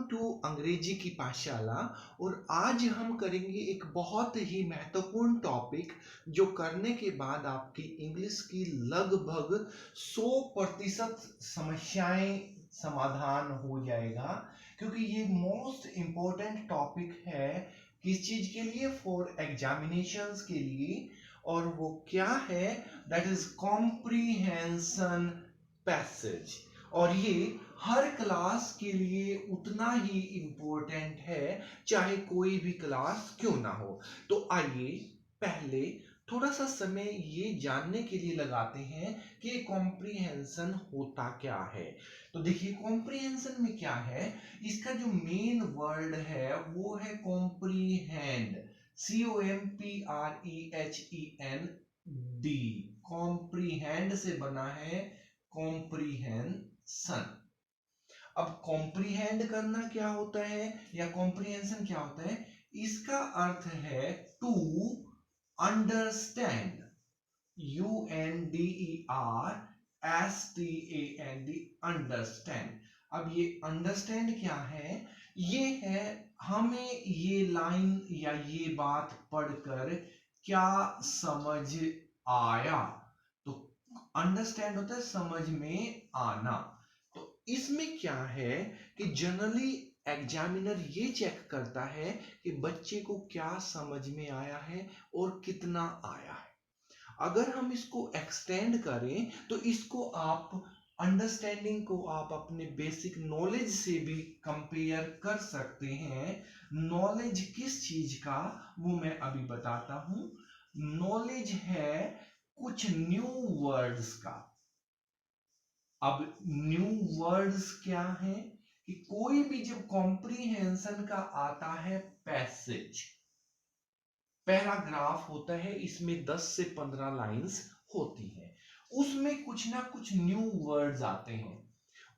To अंग्रेजी की पाठशाला। और आज हम करेंगे एक बहुत ही महत्वपूर्ण टॉपिक जो करने के बाद आपकी इंग्लिश की लगभग 100% समस्याएं समाधान हो जाएगा, क्योंकि ये मोस्ट इम्पोर्टेंट टॉपिक है किस चीज के लिए, फॉर एग्जामिनेशंस के लिए। और वो क्या है, दैट इज कॉम्प्रीहेंशन पैसेज। और ये हर क्लास के लिए उतना ही इंपॉर्टेंट है, चाहे कोई भी क्लास क्यों ना हो। तो आइए पहले थोड़ा सा समय ये जानने के लिए लगाते हैं कि कॉम्प्रीहेंशन होता क्या है। तो देखिए, कॉम्प्रीहेंशन में क्या है, इसका जो मेन वर्ड है वो है कॉम्प्रीहेंड, COMPREHEND। कॉम्प्रीहेंड से बना है कॉम्प्रीहेंशन। अब कॉम्प्रीहेंड करना क्या होता है या कॉम्प्रीहेंशन क्या होता है, इसका अर्थ है टू अंडरस्टैंड, UNDERSTAND, अंडरस्टैंड। अब ये अंडरस्टैंड क्या है, ये है हमें ये लाइन या ये बात पढ़कर क्या समझ आया। तो अंडरस्टैंड होता है समझ में आना। तो इसमें क्या है कि जनरली एग्जामिनर ये चेक करता है कि बच्चे को क्या समझ में आया है और कितना आया है। अगर हम इसको एक्सटेंड करें तो इसको आप अंडरस्टैंडिंग को आप अपने बेसिक नॉलेज से भी कंपेयर कर सकते हैं। नॉलेज किस चीज का, वो मैं अभी बताता हूं। नॉलेज है कुछ न्यू वर्ड्स का। अब न्यू वर्ड्स क्या है कि कोई भी जब कॉम्प्रीहेंशन का आता है पैसेज, पैराग्राफ होता है, इसमें 10 से 15 लाइंस होती हैं, उसमें कुछ ना कुछ न्यू वर्ड्स आते हैं।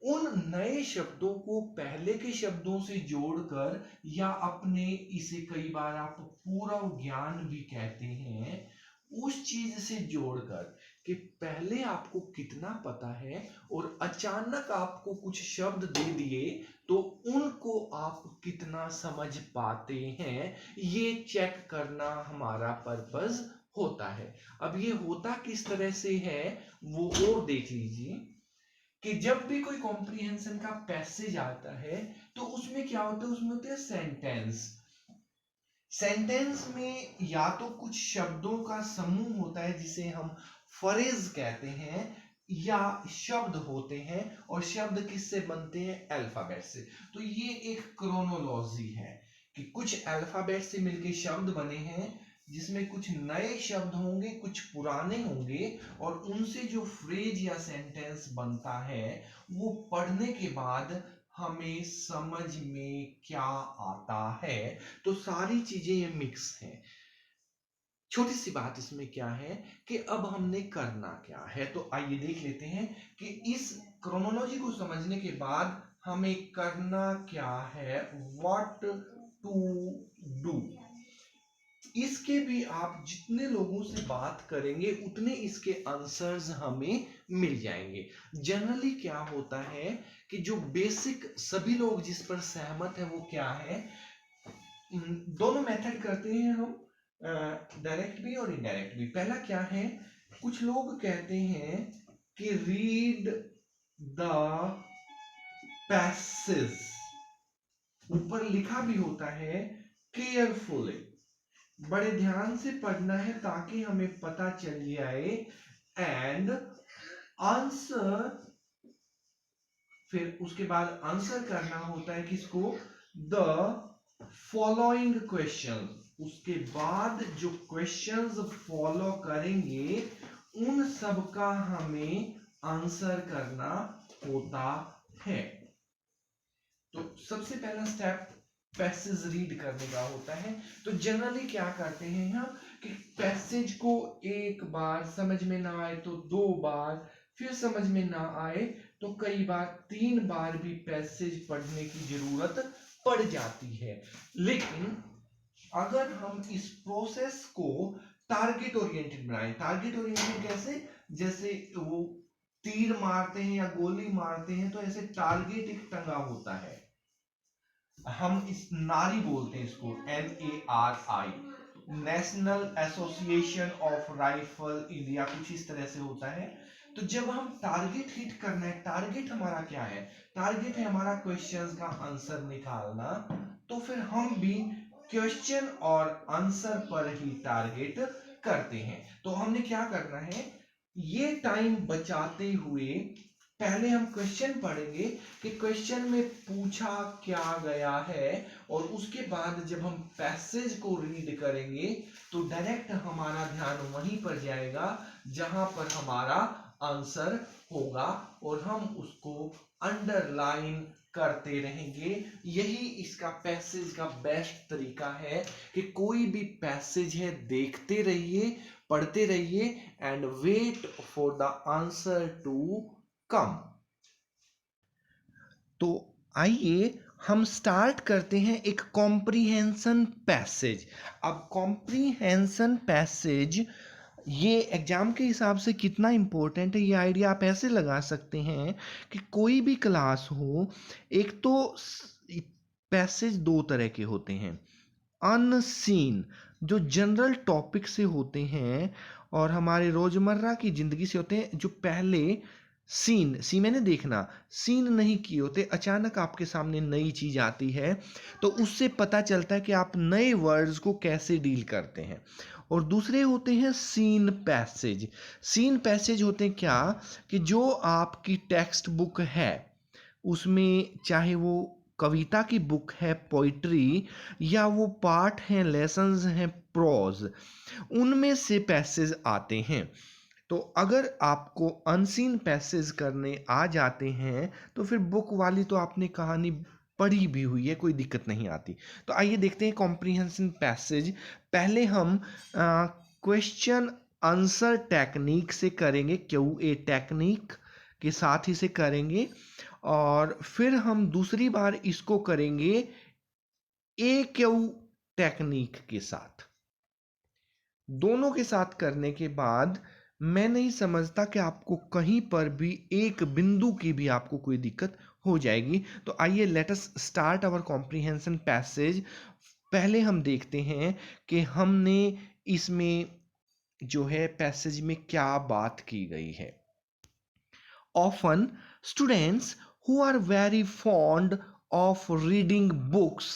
उन नए शब्दों को पहले के शब्दों से जोड़कर, या अपने, इसे कई बार आप पूर्व ज्ञान भी कहते हैं, उस चीज से जोड़कर कि पहले आपको कितना पता है और अचानक आपको कुछ शब्द दे दिए तो उनको आप कितना समझ पाते हैं, ये चेक करना हमारा पर्पस होता है। अब ये होता किस तरह से है वो और देख लीजिए कि जब भी कोई कॉम्प्रीहेंशन का पैसेज आता है तो उसमें क्या होता है, उसमें होते हैं सेंटेंस। सेंटेंस में या तो कुछ शब्दों का समूह होता है जिसे हम फ्रेज कहते हैं, या शब्द होते हैं, और शब्द किससे बनते हैं, अल्फाबेट से। तो ये एक क्रोनोलॉजी है कि कुछ अल्फाबेट से मिलके शब्द बने हैं, जिसमें कुछ नए शब्द होंगे, कुछ पुराने होंगे, और उनसे जो फ्रेज या सेंटेंस बनता है वो पढ़ने के बाद हमें समझ में क्या आता है। तो सारी चीजें ये मिक्स हैं। छोटी सी बात इसमें क्या है कि अब हमने करना क्या है, तो आइए देख लेते हैं कि इस क्रोनोलॉजी को समझने के बाद हमें करना क्या है, व्हाट टू डू। इसके भी आप जितने लोगों से बात करेंगे उतने इसके आंसर्स हमें मिल जाएंगे। जनरली क्या होता है कि जो बेसिक सभी लोग जिस पर सहमत है वो क्या है, दोनों मेथड करते हैं हम, डायरेक्ट भी और इनडायरेक्ट भी। पहला क्या है, कुछ लोग कहते हैं कि रीड द पैसेज, ऊपर लिखा भी होता है केयरफुली, बड़े ध्यान से पढ़ना है ताकि हमें पता चल जाए, एंड आंसर, फिर उसके बाद आंसर करना होता है किसको, द फॉलोइंग क्वेश्चन। उसके बाद जो क्वेश्चंस फॉलो करेंगे उन सब का हमें आंसर करना होता है। तो सबसे पहला स्टेप पैसेज रीड करने का होता है। तो जनरली क्या करते हैं हम कि पैसेज को एक बार समझ में ना आए तो 2 बार, फिर समझ में ना आए तो कई बार 3 बार भी पैसेज पढ़ने की जरूरत पड़ जाती है। लेकिन अगर हम इस प्रोसेस को टारगेट ओरिएंटेड बनाएं, टारगेट ओरिएंटेड कैसे, जैसे वो तीर मारते हैं या गोली मारते हैं तो ऐसे टारगेट एक टंगा होता है, हम इस नारी बोलते हैं इसको, NARI, national association of rifle India, कुछ इस तरह से होता है। तो जब हम टारगेट हिट करना है, टारगेट हमारा क्या है, टारगेट है हमारा क्वेश्चंस का आंसर निकालना, तो फिर हम भी क्वेश्चन और आंसर पर ही टारगेट करते हैं। तो हमने क्या करना है, ये टाइम बचाते हुए पहले हम क्वेश्चन पढ़ेंगे कि क्वेश्चन में पूछा क्या गया है, और उसके बाद जब हम पैसेज को रीड करेंगे तो डायरेक्ट हमारा ध्यान वहीं पर जाएगा जहां पर हमारा आंसर होगा, और हम उसको अंडरलाइन करते रहेंगे। यही इसका पैसेज का बेस्ट तरीका है कि कोई भी पैसेज है देखते रहिए, पढ़ते रहिए, and wait for the answer to come. तो आइए हम स्टार्ट करते हैं एक कॉम्प्रीहेंशन पैसेज। अब कॉम्प्रीहेंशन पैसेज ये एग्जाम के हिसाब से कितना इंपॉर्टेंट है, ये आइडिया आप ऐसे लगा सकते हैं कि कोई भी क्लास हो, एक तो पैसेज दो तरह के होते हैं। अनसीन, जो जनरल टॉपिक से होते हैं और हमारे रोजमर्रा की जिंदगी से होते हैं, जो पहले सी मैंने देखना, सीन नहीं किए होते, अचानक आपके सामने नई चीज आती है तो उससे पता चलता है कि आप नए वर्ड्स को कैसे डील करते हैं। और दूसरे होते हैं सीन पैसेज। सीन पैसेज होते हैं क्या, कि जो आपकी टेक्स्ट बुक है उसमें, चाहे वो कविता की बुक है, पोइट्री, या वो पाठ हैं, लेसन्स हैं, प्रोज, उनमें से पैसेज आते हैं। तो अगर आपको अनसीन पैसेज करने आ जाते हैं तो फिर बुक वाली तो आपने कहानी पढ़ी भी हुई है, कोई दिक्कत नहीं आती। तो आइए देखते हैं कॉम्प्रीहेंशन पैसेज। पहले हम क्वेश्चन आंसर टेक्निक से करेंगे, QA टेक्निक के साथ ही से करेंगे, और फिर हम दूसरी बार इसको करेंगे AQ टेक्निक के साथ। दोनों के साथ करने के बाद मैं नहीं समझता कि आपको कहीं पर भी एक बिंदु की भी आपको कोई दिक्कत हो जाएगी। तो आइए let us start our comprehension passage. पहले हम देखते हैं कि हमने इसमें जो है पैसेज में क्या बात की गई है। Often students who are very fond of reading books।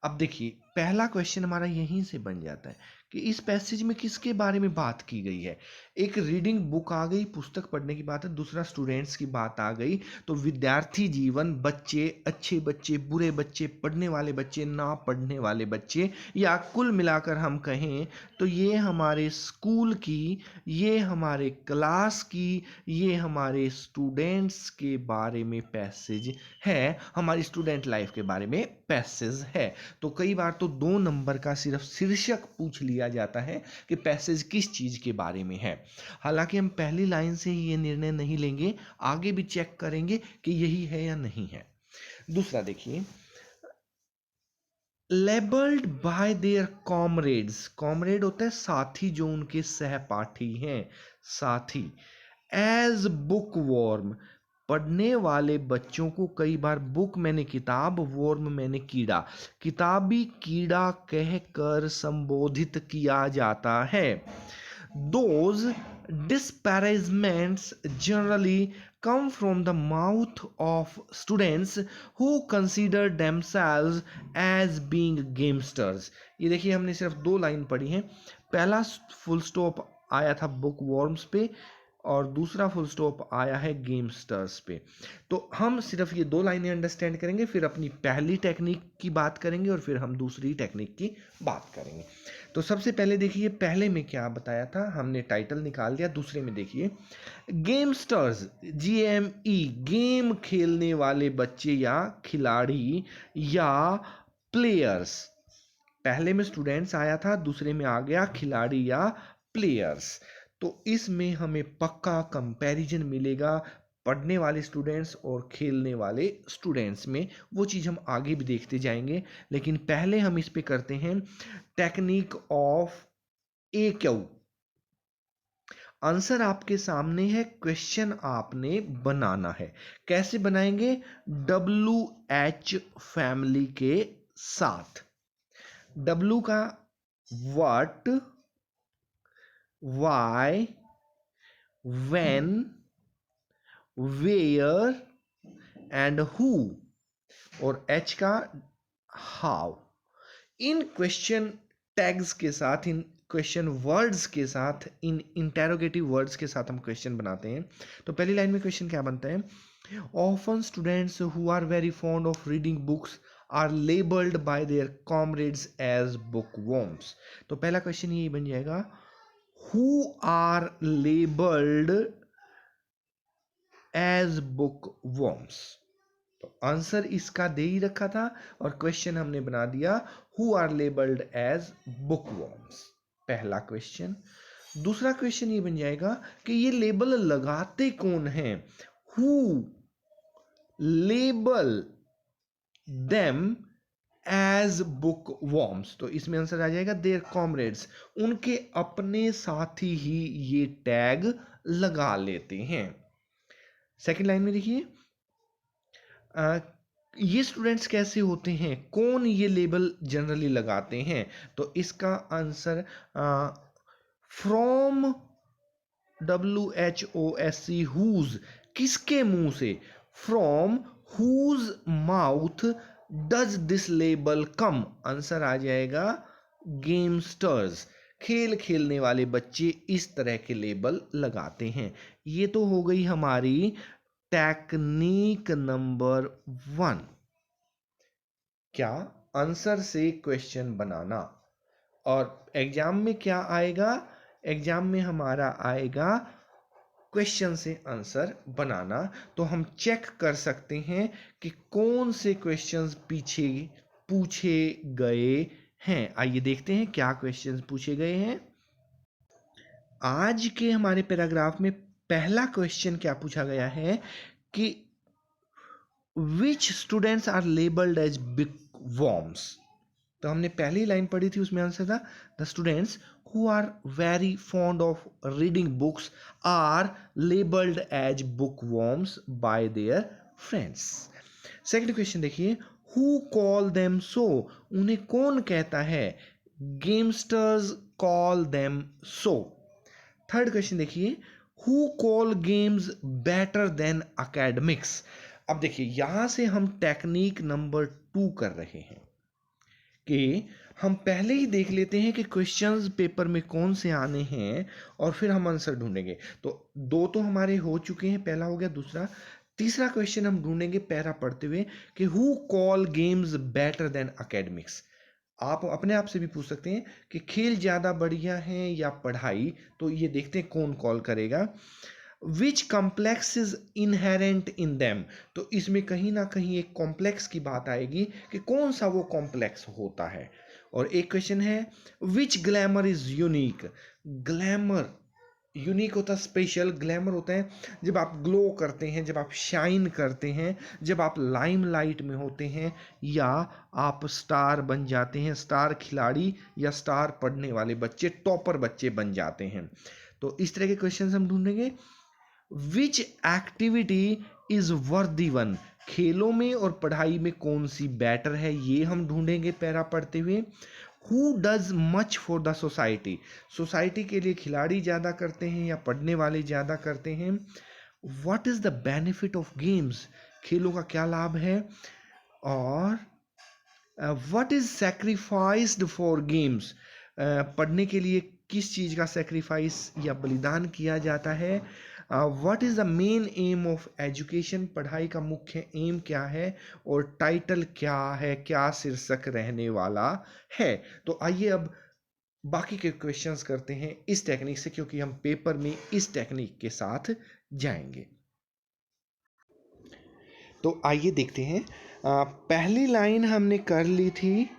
अब देखिए पहला क्वेश्चन हमारा यहीं से बन जाता है कि इस पैसेज में किसके बारे में बात की गई है। एक रीडिंग बुक आ गई, पुस्तक पढ़ने की बात है, दूसरा स्टूडेंट्स की बात आ गई। तो विद्यार्थी जीवन, बच्चे, अच्छे बच्चे, बुरे बच्चे, पढ़ने वाले बच्चे, ना पढ़ने वाले बच्चे, या कुल मिलाकर हम कहें तो ये हमारे स्कूल की, ये हमारे क्लास की, ये हमारे स्टूडेंट्स के बारे में पैसेज है, हमारी स्टूडेंट लाइफ के बारे में पैसेज है। तो कई बार तो 2 नंबर का सिर्फ शीर्षक पूछ लिया जाता है कि पैसेज किस चीज के बारे में है। हालांकि हम पहली लाइन से ही ये निर्णय नहीं लेंगे, आगे भी चेक करेंगे कि यही है या नहीं है। दूसरा देखिए, labelled by their comrades. Comrade होता है साथी, जो उनके सहपाठी हैं, साथी। एज बुक वॉर्म, पढ़ने वाले बच्चों को कई बार बुक मैंने किताब, वॉर्म मैंने कीड़ा, किताबी कीड़ा कहकर संबोधित किया जाता है। Those disparagements generally come from the mouth of students who consider themselves as being gamesters। ये देखिए हमने सिर्फ 2 लाइन पढ़ी हैं। पहला फुल स्टॉप आया था बुक वॉर्म्स पे, और दूसरा फुल स्टॉप आया है गेमस्टर्स पे। तो हम सिर्फ ये 2 लाइनें अंडरस्टैंड करेंगे, फिर अपनी पहली टेक्निक की बात करेंगे, और फिर हम दूसरी टेक्निक की बात करेंगे। तो सबसे पहले देखिए पहले में क्या बताया था, हमने टाइटल निकाल दिया। दूसरे में देखिए गेमस्टर्स, GME, गेम खेलने वाले बच्चे या खिलाड़ी या प्लेयर्स। पहले में स्टूडेंट्स आया था, दूसरे में आ गया खिलाड़ी या प्लेयर्स। तो इसमें हमें पक्का कंपैरिजन मिलेगा पढ़ने वाले स्टूडेंट्स और खेलने वाले स्टूडेंट्स में। वो चीज़ हम आगे भी देखते जाएंगे, लेकिन पहले हम इस पे करते हैं टेक्निक ऑफ AQ। आंसर आपके सामने है, क्वेश्चन आपने बनाना है। कैसे बनाएंगे? WH फैमिली के साथ। W का what, why, when, where and who, और H का हाउ। इन क्वेश्चन टैग्स के साथ, इन क्वेश्चन वर्ड्स के साथ, इन इंटेरोगेटिव वर्ड्स के साथ हम क्वेश्चन बनाते हैं। तो पहली लाइन में क्वेश्चन क्या बनता है? Often students who are very fond of reading books are labelled by their comrades as bookworms. तो पहला क्वेश्चन ये बन जाएगा, who are labelled as bookworms. तो आंसर इसका दे ही रखा था और क्वेश्चन हमने बना दिया, हु आर लेबल्ड एज बुकवॉर्म्स। पहला क्वेश्चन। दूसरा क्वेश्चन ये बन जाएगा कि ये लेबल लगाते कौन हैं? Who label them as bookworms. तो इसमें आंसर आ जाएगा देयर कॉमरेड्स, उनके अपने साथी ही ये टैग लगा लेते हैं। सेकंड लाइन में देखिए, ये स्टूडेंट्स कैसे होते हैं, कौन ये लेबल जनरली लगाते हैं? तो इसका आंसर फ्रॉम WHOSE, हुज, किसके मुंह से? From whose mouth does this label come. Answer आ जाएगा गेमस्टर्स, खेल खेलने वाले बच्चे इस तरह के लेबल लगाते हैं। ये तो हो गई हमारी टेक्निक नंबर 1, क्या? आंसर से क्वेश्चन बनाना। और एग्जाम में क्या आएगा? एग्जाम में हमारा आएगा क्वेश्चन से आंसर बनाना। तो हम चेक कर सकते हैं कि कौन से क्वेश्चंस पीछे पूछे गए हैं। आइए देखते हैं क्या क्वेश्चंस पूछे गए हैं। आज के हमारे पैराग्राफ में पहला क्वेश्चन क्या पूछा गया है कि which students are labelled as bookworms. तो हमने पहली लाइन पढ़ी थी, उसमें आंसर था the students who are very fond of reading books are labelled as bookworms by their friends. Second question देखिए, हु कॉल देम सो, उन्हें कौन कहता है? Gamesters call them so. Third question देखिए, who call games better than academics. अब देखिए यहां से हम टेक्निक नंबर 2 कर रहे हैं कि हम पहले ही देख लेते हैं कि क्वेश्चंस पेपर में कौन से आने हैं और फिर हम आंसर ढूंढेंगे। तो 2 तो हमारे हो चुके हैं, पहला हो गया। दूसरा, तीसरा क्वेश्चन हम ढूंढेंगे पैरा पढ़ते हुए कि who call games better than academics. आप अपने आप से भी पूछ सकते हैं कि खेल ज़्यादा बढ़िया है या पढ़ाई। तो ये देखते हैं कौन कॉल करेगा। Which complex is inherent in them. तो इसमें कहीं ना कहीं एक कॉम्प्लेक्स की बात आएगी कि कौन सा वो कॉम्प्लेक्स होता है। और एक क्वेश्चन है, which glamour is unique. Glamour unique होता है, स्पेशल। ग्लैमर होता है जब आप ग्लो करते हैं, जब आप शाइन करते हैं, जब आप लाइमलाइट में होते हैं, या आप स्टार बन जाते हैं, स्टार खिलाड़ी या स्टार पढ़ने वाले बच्चे, टॉपर बच्चे बन जाते हैं। तो इस तरह के क्वेश्चन हम ढूंढेंगे। विच एक्टिविटी इज वर्दी वन। खेलों में और पढ़ाई में कौन सी बेटर है, ये हम ढूंढेंगे पैरा पढ़ते हुए। Who does much for the society. Society के लिए खिलाड़ी ज़्यादा करते हैं या पढ़ने वाले ज़्यादा करते हैं। What is the benefit of games. खेलों का क्या लाभ है। और what is sacrificed for games. पढ़ने के लिए किस चीज़ का सेक्रीफाइस या बलिदान किया जाता है। What is the main aim of education. पढ़ाई का मुख्य एम क्या है। और टाइटल क्या है, क्या शीर्षक रहने वाला है। तो आइए अब बाकी के क्वेश्चंस करते हैं इस टेक्निक से, क्योंकि हम पेपर में इस टेक्निक के साथ जाएंगे। तो आइए देखते हैं। पहली लाइन हमने कर ली थी,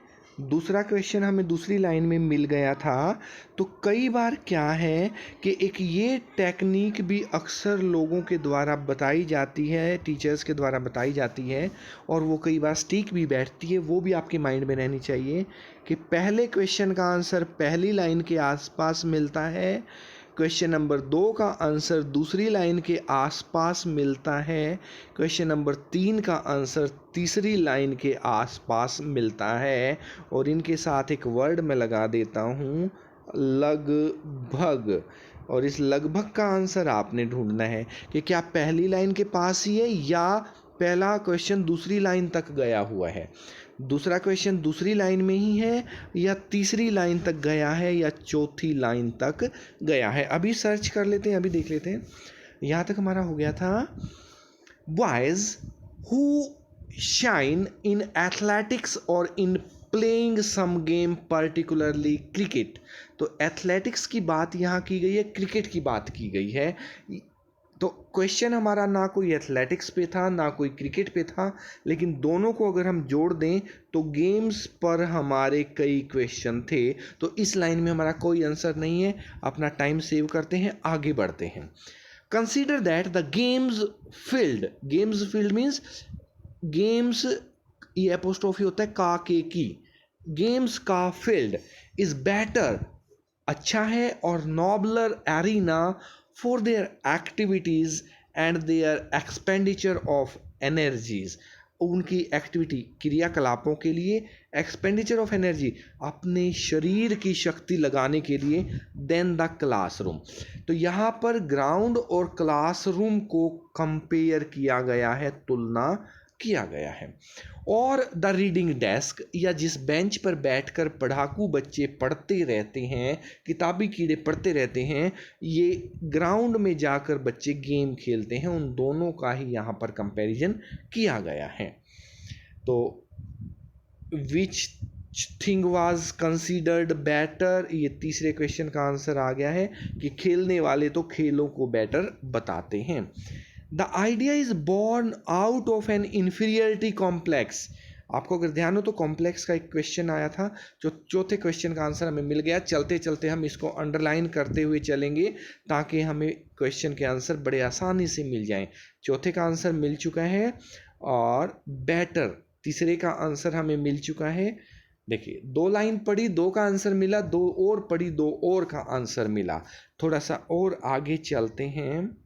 दूसरा क्वेश्चन हमें दूसरी लाइन में मिल गया था। तो कई बार क्या है कि एक ये टेक्निक भी अक्सर लोगों के द्वारा बताई जाती है, टीचर्स के द्वारा बताई जाती है, और वो कई बार स्टिक भी बैठती है। वो भी आपके माइंड में रहनी चाहिए कि पहले क्वेश्चन का आंसर पहली लाइन के आसपास मिलता है, क्वेश्चन नंबर 2 का आंसर दूसरी लाइन के आसपास मिलता है, क्वेश्चन नंबर 3 का आंसर तीसरी लाइन के आसपास मिलता है, और इनके साथ एक वर्ड मैं लगा देता हूँ, लगभग। और इस लगभग का आंसर आपने ढूंढना है कि क्या पहली लाइन के पास ही है या पहला क्वेश्चन दूसरी लाइन तक गया हुआ है, दूसरा क्वेश्चन दूसरी लाइन में ही है या तीसरी लाइन तक गया है या चौथी लाइन तक गया है। अभी सर्च कर लेते हैं, अभी देख लेते हैं। यहाँ तक हमारा हो गया था boys who shine in athletics और in playing some game particularly cricket. तो एथलेटिक्स की बात यहाँ की गई है, क्रिकेट की बात की गई है। तो क्वेश्चन हमारा ना कोई एथलेटिक्स पे था ना कोई क्रिकेट पे था, लेकिन दोनों को अगर हम जोड़ दें तो गेम्स पर हमारे कई क्वेश्चन थे। तो इस लाइन में हमारा कोई आंसर नहीं है। अपना टाइम सेव करते हैं, आगे बढ़ते हैं। Consider that the games field means games, ये एपोस्ट्रोफी होता है का के की, गेम्स का फील्ड इज बेटर, अच्छा है, और nobler arena for their activities and their expenditure of energies। उनकी एक्टिविटी, क्रियाकलापों के लिए, एक्सपेंडिचर ऑफ एनर्जी, अपने शरीर की शक्ति लगाने के लिए, देन द क्लासरूम। तो यहाँ पर ग्राउंड और क्लासरूम को कंपेयर किया गया है, तुलना किया गया है। और द रीडिंग डेस्क, या जिस बेंच पर बैठकर पढ़ाकू बच्चे पढ़ते रहते हैं, किताबी कीड़े पढ़ते रहते हैं, ये ग्राउंड में जाकर बच्चे गेम खेलते हैं, उन दोनों का ही यहाँ पर कंपैरिजन किया गया है। तो which thing was considered better, ये तीसरे क्वेश्चन का आंसर आ गया है कि खेलने वाले तो खेलों को बेटर बताते हैं। The idea is born out of an inferiority complex. आपको अगर ध्यान हो तो कॉम्प्लेक्स का एक क्वेश्चन आया था, जो चौथे क्वेश्चन का आंसर हमें मिल गया। चलते चलते हम इसको अंडरलाइन करते हुए चलेंगे ताकि हमें क्वेश्चन के आंसर बड़े आसानी से मिल जाएं। चौथे का आंसर मिल चुका है, और बेटर तीसरे का आंसर हमें मिल चुका है। देखिए, 2 लाइन पढ़ी, 2 का आंसर मिला, 2 और पढ़ी, 2 और का आंसर मिला। थोड़ा सा और आगे चलते हैं।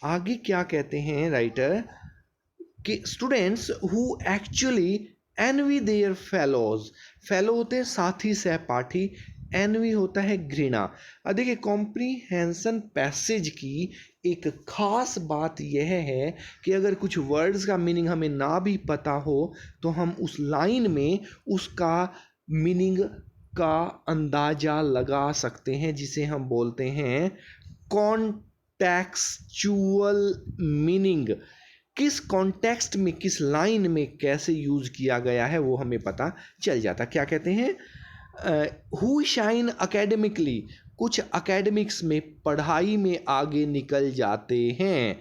आगे क्या कहते हैं राइटर कि students who actually envy their fellows, fellow होते हैं साथी सहपाठी, एनवी होता है घृणा। अब देखिए, कॉम्प्रीहेंशन पैसेज की एक खास बात यह है कि अगर कुछ वर्ड्स का मीनिंग हमें ना भी पता हो तो हम उस लाइन में उसका मीनिंग का अंदाजा लगा सकते हैं, जिसे हम बोलते हैं कॉन्टेक्सचुअल मीनिंग। किस कॉन्टेक्स्ट में, किस लाइन में कैसे यूज किया गया है वो हमें पता चल जाता। क्या कहते हैं, हु शाइन अकेडमिकली, कुछ अकेडमिक्स में, पढ़ाई में आगे निकल जाते हैं।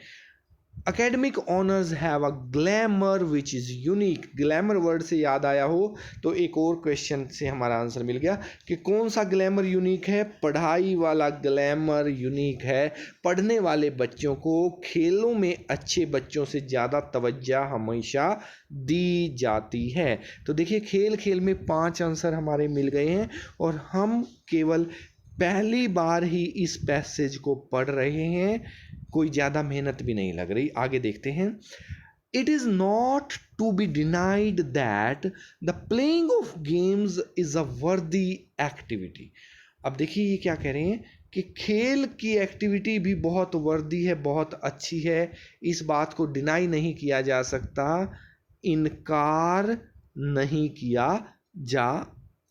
Academic honours have a glamour which is unique. Glamour word से याद आया हो तो एक और क्वेश्चन से हमारा आंसर मिल गया कि कौन सा ग्लैमर यूनिक है। पढ़ाई वाला ग्लैमर यूनिक है। पढ़ने वाले बच्चों को खेलों में अच्छे बच्चों से ज़्यादा तवज्जो हमेशा दी जाती है। तो देखिए, खेल खेल में 5 आंसर हमारे मिल गए हैं, और हम केवल पहली बार ही इस पैसेज को पढ़ रहे हैं, कोई ज़्यादा मेहनत भी नहीं लग रही। आगे देखते हैं। It is not to be denied that the playing of games is a worthy activity. अब देखिए, ये क्या कह रहे हैं कि खेल की एक्टिविटी भी बहुत वर्दी है, बहुत अच्छी है। इस बात को डिनाई नहीं किया जा सकता, इनकार नहीं किया जा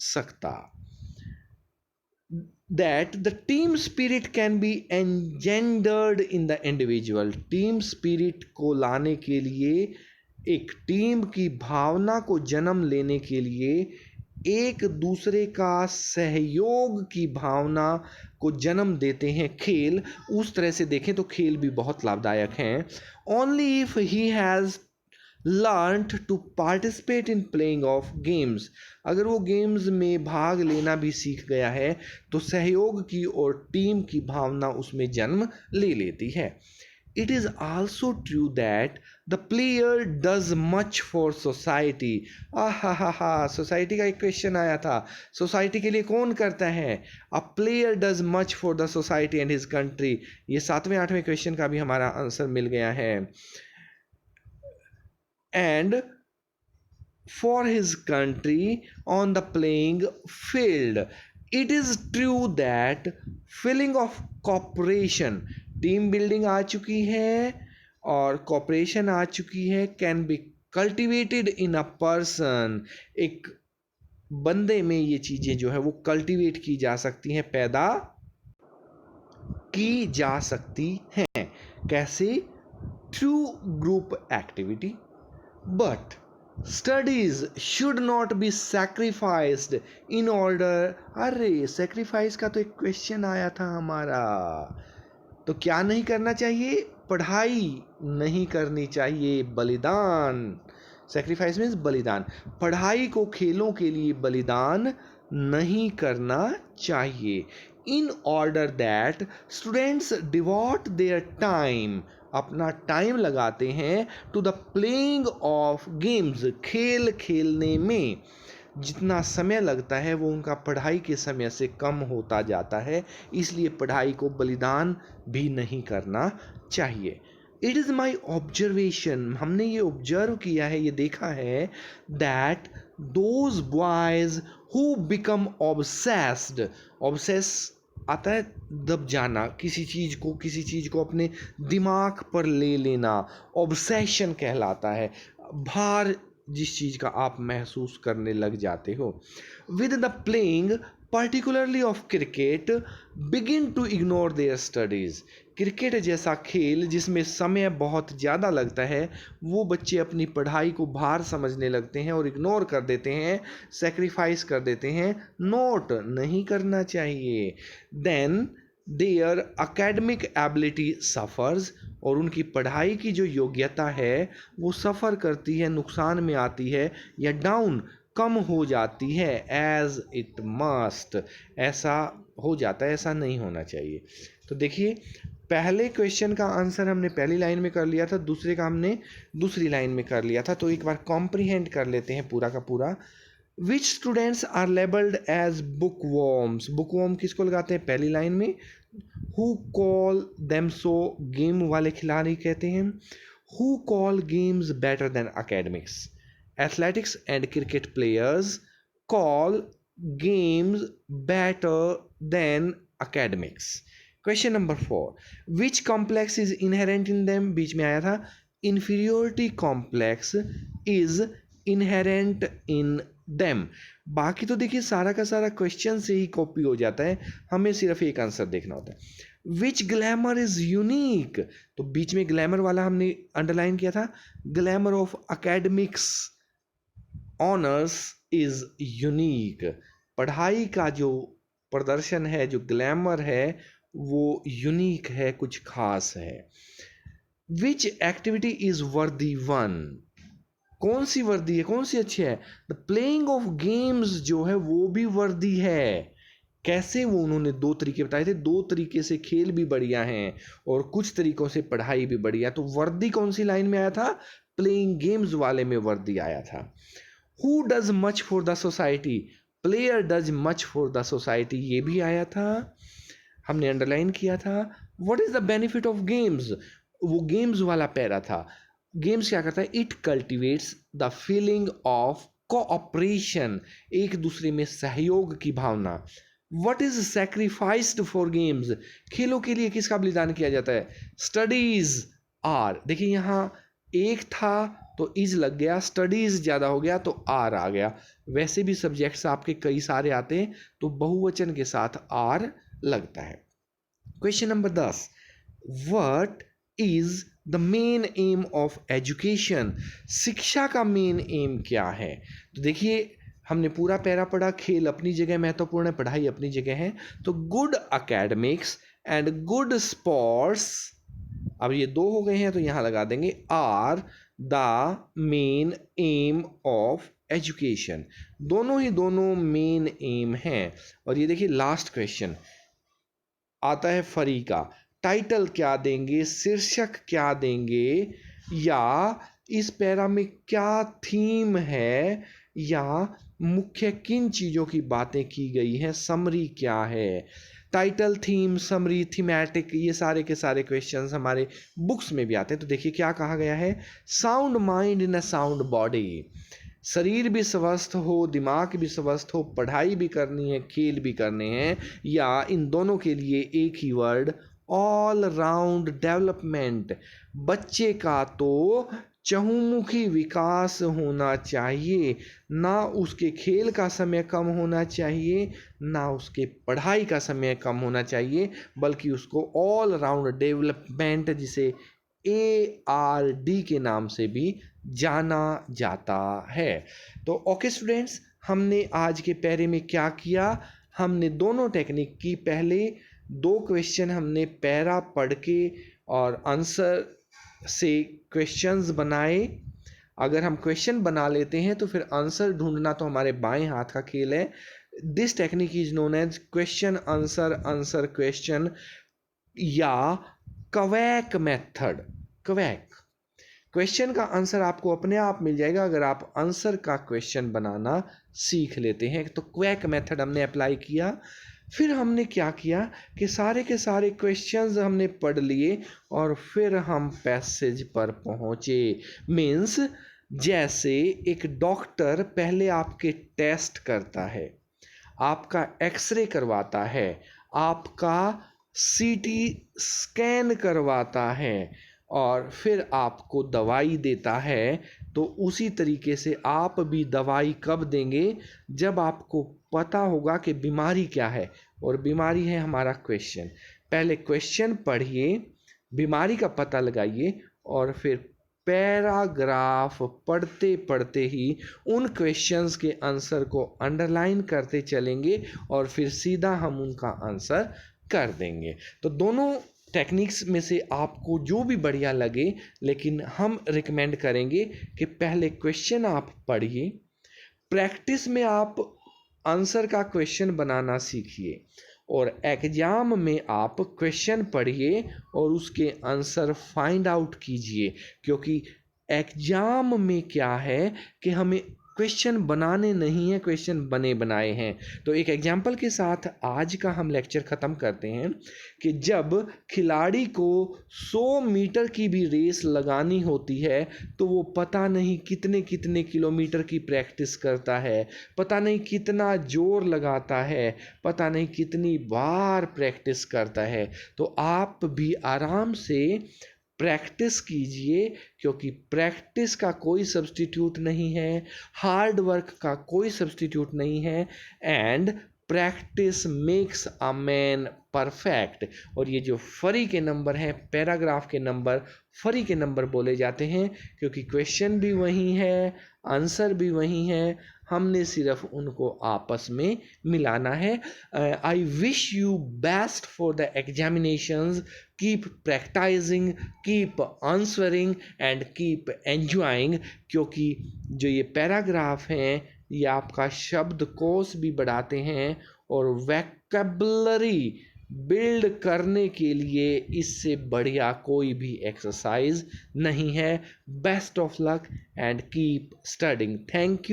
सकता। That the team spirit can be engendered in the individual। Team spirit को लाने के लिए, एक टीम की भावना को जन्म लेने के लिए, एक दूसरे का सहयोग की भावना को जन्म देते हैं खेल। उस तरह से देखें तो खेल भी बहुत लाभदायक हैं। Only if he has learned to participate in playing of games। अगर वो गेम्स में भाग लेना भी सीख गया है तो सहयोग की और टीम की भावना उसमें जन्म ले लेती है। It is also true that the player does much for society. हा हा हा, सोसाइटी का एक क्वेश्चन आया था, सोसाइटी के लिए कौन करता है? A player does much for the society and his country. ये 7वें 8वें क्वेश्चन का भी हमारा आंसर मिल गया है। And for his country on the playing field. It is true that feeling of cooperation, team building आ चुकी है और कॉपरेशन आ चुकी है, can be cultivated in a person, एक बंदे में ये चीज़ें जो है वो कल्टिवेट की जा सकती हैं, पैदा की जा सकती हैं। कैसे? Through group activity. But studies should not be sacrificed in order. अरे सैक्रिफाइस का तो एक क्वेश्चन आया था हमारा, तो क्या नहीं करना चाहिए? पढ़ाई नहीं करनी चाहिए, बलिदान। सैक्रिफाइस मीन्स बलिदान। पढ़ाई को खेलों के लिए बलिदान नहीं करना चाहिए। In order that students devote their time, अपना टाइम लगाते हैं to the playing of games, खेल खेलने में जितना समय लगता है वो उनका पढ़ाई के समय से कम होता जाता है, इसलिए पढ़ाई को बलिदान भी नहीं करना चाहिए। इट इज़ माई ऑब्जर्वेशन, हमने ये ऑब्जर्व किया है, ये देखा है, that those boys who become obsessed, obsess आता है दब जाना, किसी चीज़ को अपने दिमाग पर ले लेना, ऑब्सेशन कहलाता है, भार जिस चीज़ का आप महसूस करने लग जाते हो। With the playing particularly of cricket begin to ignore their studies, cricket जैसा खेल जिसमें समय बहुत ज़्यादा लगता है, वो बच्चे अपनी पढ़ाई को भार समझने लगते हैं और इग्नोर कर देते हैं, सेक्रीफाइस कर देते हैं, नोट नहीं करना चाहिए। Then their academic ability suffers, और उनकी पढ़ाई की जो योग्यता है वो सफ़र करती है, नुकसान में आती है, या डाउन कम हो जाती है, एज इट मस्ट, ऐसा हो जाता है, ऐसा नहीं होना चाहिए। तो देखिए पहले क्वेश्चन का आंसर हमने पहली लाइन में कर लिया था, दूसरे का हमने दूसरी लाइन में कर लिया था, तो एक बार कॉम्प्रीहेंड कर लेते हैं पूरा का पूरा। Which students are labelled as book worms, book worm किसको लगाते हैं? पहली लाइन में। Who call them so, game वाले खिलाड़ी कहते हैं। Who call games better than academics, athletics and cricket players call games better than academics. Question number 4, which complex is inherent in them, बीच में आया था, inferiority complex is inherent in them. बाकी तो देखिए सारा का सारा क्वेश्चन से ही कॉपी हो जाता है, हमें सिर्फ एक आंसर देखना होता है। विच ग्लैमर इज यूनिक, तो बीच में ग्लैमर वाला हमने अंडरलाइन किया था, glamour of academics honours is unique, पढ़ाई का जो प्रदर्शन है, जो ग्लैमर है वो यूनिक है, कुछ खास है। विच एक्टिविटी इज वर्दी वन, कौन सी वर्दी है, कौन सी अच्छी है? द प्लेइंग ऑफ गेम्स जो है वो भी वर्दी है। कैसे? वो उन्होंने 2 तरीके बताए थे, 2 तरीके से खेल भी बढ़िया हैं और कुछ तरीकों से पढ़ाई भी बढ़िया। तो वर्दी कौन सी लाइन में आया था? प्लेइंग गेम्स वाले में वर्दी आया था। Who does much for the society, player does much for the society, ये भी आया था, हमने अंडरलाइन किया था। What is the benefit of games, वो गेम्स वाला पैरा था। गेम्स क्या करता है? It cultivates the feeling of cooperation, एक दूसरे में सहयोग की भावना। What is sacrificed for games, खेलों के लिए किसका बलिदान किया जाता है? स्टडीज आर, देखिए यहाँ एक था तो इज लग गया, स्टडीज ज़्यादा हो गया तो आर आ गया। वैसे भी सब्जेक्ट्स आपके कई सारे आते हैं तो बहुवचन के साथ आर लगता है। Question number 10, what is the main aim of education, शिक्षा का मेन एम क्या है? तो देखिए हमने पूरा पैरा पढ़ा, खेल अपनी जगह महत्वपूर्ण है, पढ़ाई अपनी जगह है, तो good academics and good sports, अब ये 2 हो गए हैं तो यहाँ लगा देंगे, are the main aim of education, दोनों मेन एम हैं। और ये देखिए लास्ट क्वेश्चन आता है फरी का, टाइटल क्या देंगे, शीर्षक क्या देंगे, या इस पैरा में क्या थीम है, या मुख्य किन चीज़ों की बातें की गई हैं, समरी क्या है। टाइटल, थीम, समरी, थीमेटिक, ये सारे के सारे क्वेश्चंस हमारे बुक्स में भी आते हैं। तो देखिए क्या कहा गया है, sound mind in a sound body. शरीर भी स्वस्थ हो, दिमाग भी स्वस्थ हो, पढ़ाई भी करनी है, खेल भी करने हैं, या इन दोनों के लिए एक ही वर्ड, ऑल राउंड डेवलपमेंट। बच्चे का तो चहुमुखी विकास होना चाहिए, ना उसके खेल का समय कम होना चाहिए, ना उसके पढ़ाई का समय कम होना चाहिए, बल्कि उसको ऑल राउंड डेवलपमेंट, जिसे ARD के नाम से भी जाना जाता है। तो ओके स्टूडेंट्स, हमने आज के पैरे में क्या किया, हमने दोनों टेक्निक की। पहले 2 क्वेश्चन हमने पैरा पढ़ के और आंसर से क्वेश्चंस बनाए। अगर हम क्वेश्चन बना लेते हैं तो फिर आंसर ढूंढना तो हमारे बाएं हाथ का खेल है। This technique is known as question answer, answer question, या क्वैक मेथड। क्वैक, क्वेश्चन का आंसर आपको अपने आप मिल जाएगा अगर आप आंसर का क्वेश्चन बनाना सीख लेते हैं। तो क्वैक मेथड हमने अप्लाई किया। फिर हमने क्या किया कि सारे के सारे क्वेश्चंस हमने पढ़ लिए और फिर हम पैसेज पर पहुंचे। मीन्स जैसे एक डॉक्टर पहले आपके टेस्ट करता है, आपका एक्सरे करवाता है, आपका CT स्कैन करवाता है और फिर आपको दवाई देता है, तो उसी तरीके से आप भी दवाई कब देंगे, जब आपको पता होगा कि बीमारी क्या है। और बीमारी है हमारा क्वेश्चन। पहले क्वेश्चन पढ़िए, बीमारी का पता लगाइए, और फिर पैराग्राफ पढ़ते पढ़ते ही उन क्वेश्चंस के आंसर को अंडरलाइन करते चलेंगे और फिर सीधा हम उनका आंसर कर देंगे। तो दोनों टेक्निक्स में से आपको जो भी बढ़िया लगे, लेकिन हम रिकमेंड करेंगे कि पहले क्वेश्चन आप पढ़िए, प्रैक्टिस में आप आंसर का क्वेश्चन बनाना सीखिए, और एग्जाम में आप क्वेश्चन पढ़िए और उसके आंसर फाइंड आउट कीजिए। क्योंकि एग्जाम में क्या है कि हमें क्वेश्चन बनाने नहीं है, क्वेश्चन बने बनाए हैं। तो एक एग्जाम्पल के साथ आज का हम लेक्चर ख़त्म करते हैं कि जब खिलाड़ी को 100 मीटर की भी रेस लगानी होती है तो वो पता नहीं कितने कितने किलोमीटर की प्रैक्टिस करता है, पता नहीं कितना जोर लगाता है, पता नहीं कितनी बार प्रैक्टिस करता है। तो आप भी आराम से प्रैक्टिस कीजिए, क्योंकि प्रैक्टिस का कोई सब्स्टिट्यूट नहीं है, हार्ड वर्क का कोई सब्स्टिट्यूट नहीं है, and practice makes a man perfect. और ये जो फरी के नंबर हैं, पैराग्राफ के नंबर फरी के नंबर बोले जाते हैं, क्योंकि क्वेश्चन भी वही है, आंसर भी वही है, हमने सिर्फ उनको आपस में मिलाना है। I wish you best for the examinations, keep practising, keep answering and keep enjoying. क्योंकि जो ये पैराग्राफ हैं ये आपका शब्दकोश भी बढ़ाते हैं और वोकैबुलरी बिल्ड करने के लिए इससे बढ़िया कोई भी एक्सरसाइज नहीं है। Best of luck and keep studying. Thank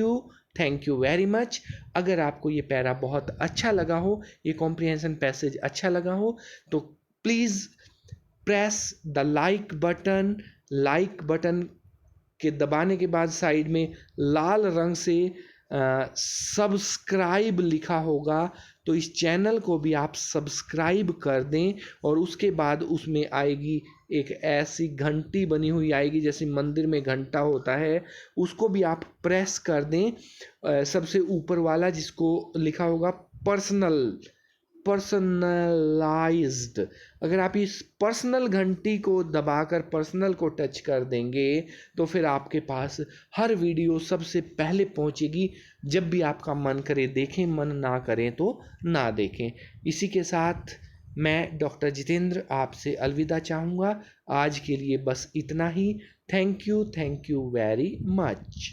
you very much. अगर आपको ये पैरा बहुत अच्छा लगा हो, ये कॉम्प्रिहेंशन पैसेज अच्छा लगा हो, तो please press the like button के दबाने के बाद साइड में लाल रंग से सब्सक्राइब लिखा होगा, तो इस चैनल को भी आप सब्सक्राइब कर दें। और उसके बाद उसमें आएगी एक ऐसी घंटी बनी हुई आएगी, जैसे मंदिर में घंटा होता है, उसको भी आप प्रेस कर दें। सबसे ऊपर वाला जिसको लिखा होगा पर्सनलाइज्ड। अगर आप इस पर्सनल घंटी को दबाकर पर्सनल को टच कर देंगे तो फिर आपके पास हर वीडियो सबसे पहले पहुंचेगी। जब भी आपका मन करे देखें, मन ना करें तो ना देखें। इसी के साथ मैं डॉक्टर जितेंद्र आपसे अलविदा चाहूँगा। आज के लिए बस इतना ही। Thank you very much.